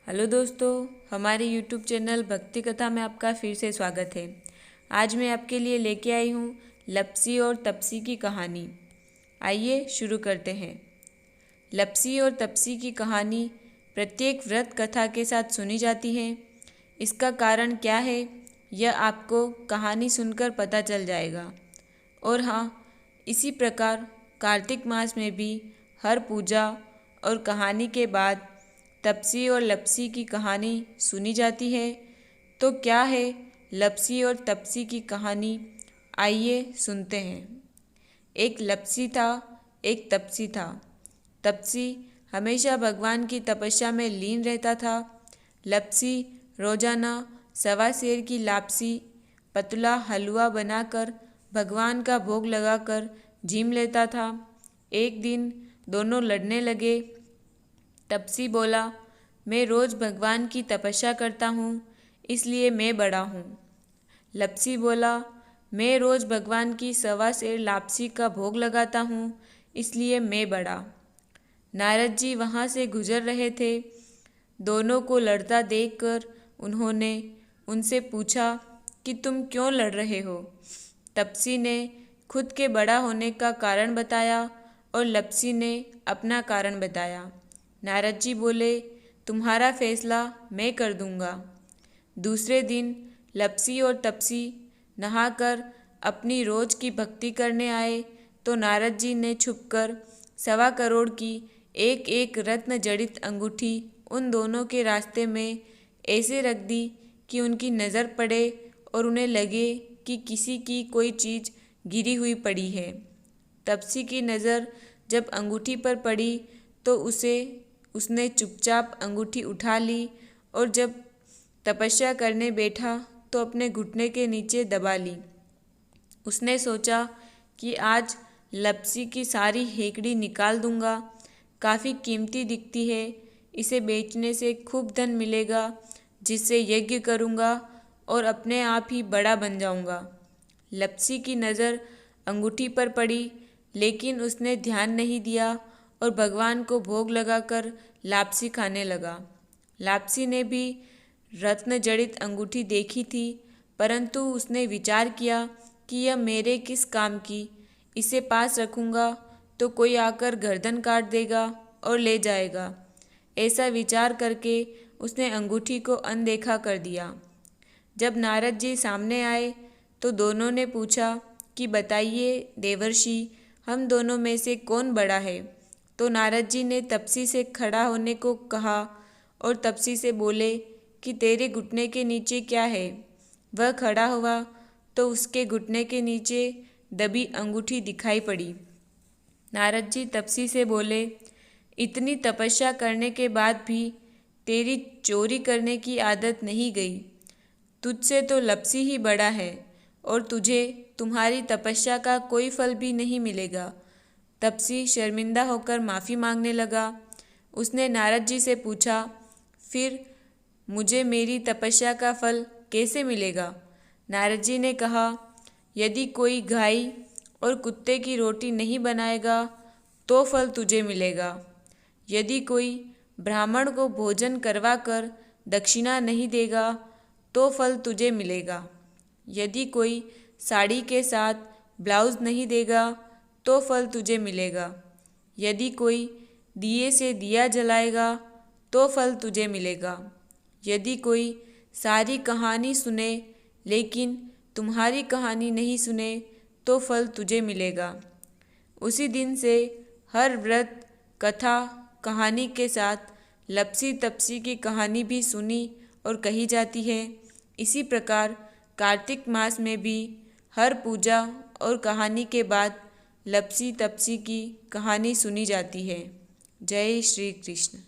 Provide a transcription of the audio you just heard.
Hello दोस्तों, हमारे YouTube channel भक्ति कथा में आपका फिर से स्वागत है। आज मैं आपके लिए लेके आई हूँ लप्सी और तप्सी की कहानी। आइए शुरू करते हैं। लप्सी और तप्सी की कहानी प्रत्येक व्रत कथा के साथ सुनी जाती है। इसका कारण क्या है यह आपको कहानी सुनकर पता चल जाएगा। और हाँ, इसी प्रकार कार्तिक मास में भी हर पूजा और कहानी के बाद तप्सी और लप्सी की कहानी सुनी जाती है। तो क्या है लप्सी और तप्सी की कहानी, आइए सुनते हैं। एक लप्सी था, एक तप्सी था। तप्सी हमेशा भगवान की तपस्या में लीन रहता था। लप्सी रोजाना सवा सेर की लापसी पतला हलवा बनाकर भगवान का भोग लगाकर झीम लेता था। एक दिन दोनों लड़ने लगे। तप्सी बोला, मैं रोज़ भगवान की तपस्या करता हूँ, इसलिए मैं बड़ा हूँ। लप्सी बोला, मैं रोज़ भगवान की सवा सेर लापसी का भोग लगाता हूँ, इसलिए मैं बड़ा। नारद जी वहाँ से गुजर रहे थे। दोनों को लड़ता देखकर उन्होंने उनसे पूछा कि तुम क्यों लड़ रहे हो। तप्सी ने खुद के बड़ा होने का कारण बताया और लप्सी ने अपना कारण बताया। नारद जी बोले, तुम्हारा फैसला मैं कर दूंगा। दूसरे दिन लप्सी और तप्सी नहाकर अपनी रोज की भक्ति करने आए तो नारद जी ने छुपकर 1.25 करोड़ की एक एक रत्न जड़ित अंगूठी उन दोनों के रास्ते में ऐसे रख दी कि उनकी नज़र पड़े और उन्हें लगे कि किसी की कोई चीज़ गिरी हुई पड़ी है। तप्सी की नज़र जब अंगूठी पर पड़ी तो उसने चुपचाप अंगूठी उठा ली और जब तपस्या करने बैठा तो अपने घुटने के नीचे दबा ली। उसने सोचा कि आज लप्सी की सारी हेकड़ी निकाल दूंगा। काफ़ी कीमती दिखती है, इसे बेचने से खूब धन मिलेगा, जिससे यज्ञ करूंगा और अपने आप ही बड़ा बन जाऊंगा। लप्सी की नज़र अंगूठी पर पड़ी, लेकिन उसने ध्यान नहीं दिया और भगवान को भोग लगाकर लापसी खाने लगा। लापसी ने भी रत्न जड़ित अंगूठी देखी थी, परंतु उसने विचार किया कि यह मेरे किस काम की, इसे पास रखूंगा तो कोई आकर गर्दन काट देगा और ले जाएगा। ऐसा विचार करके उसने अंगूठी को अनदेखा कर दिया। जब नारद जी सामने आए तो दोनों ने पूछा कि बताइए देवर्षि, हम दोनों में से कौन बड़ा है। तो नारद जी ने तप्सी से खड़ा होने को कहा और तप्सी से बोले कि तेरे घुटने के नीचे क्या है। वह खड़ा हुआ तो उसके घुटने के नीचे दबी अंगूठी दिखाई पड़ी। नारद जी तप्सी से बोले, इतनी तपस्या करने के बाद भी तेरी चोरी करने की आदत नहीं गई। तुझसे तो लप्सी ही बड़ा है और तुझे तुम्हारी तपस्या का कोई फल भी नहीं मिलेगा। तप्सी शर्मिंदा होकर माफ़ी मांगने लगा। उसने नारद जी से पूछा, फिर मुझे मेरी तपस्या का फल कैसे मिलेगा। नारद जी ने कहा, यदि कोई गाय और कुत्ते की रोटी नहीं बनाएगा तो फल तुझे मिलेगा। यदि कोई ब्राह्मण को भोजन करवा कर दक्षिणा नहीं देगा तो फल तुझे मिलेगा। यदि कोई साड़ी के साथ ब्लाउज नहीं देगा तो फल तुझे मिलेगा। यदि कोई दिए से दिया जलाएगा तो फल तुझे मिलेगा। यदि कोई सारी कहानी सुने लेकिन तुम्हारी कहानी नहीं सुने तो फल तुझे मिलेगा। उसी दिन से हर व्रत कथा कहानी के साथ लप्सी तप्सी की कहानी भी सुनी और कही जाती है। इसी प्रकार कार्तिक मास में भी हर पूजा और कहानी के बाद लप्सी तप्सी की कहानी सुनी जाती है। जय श्री कृष्ण।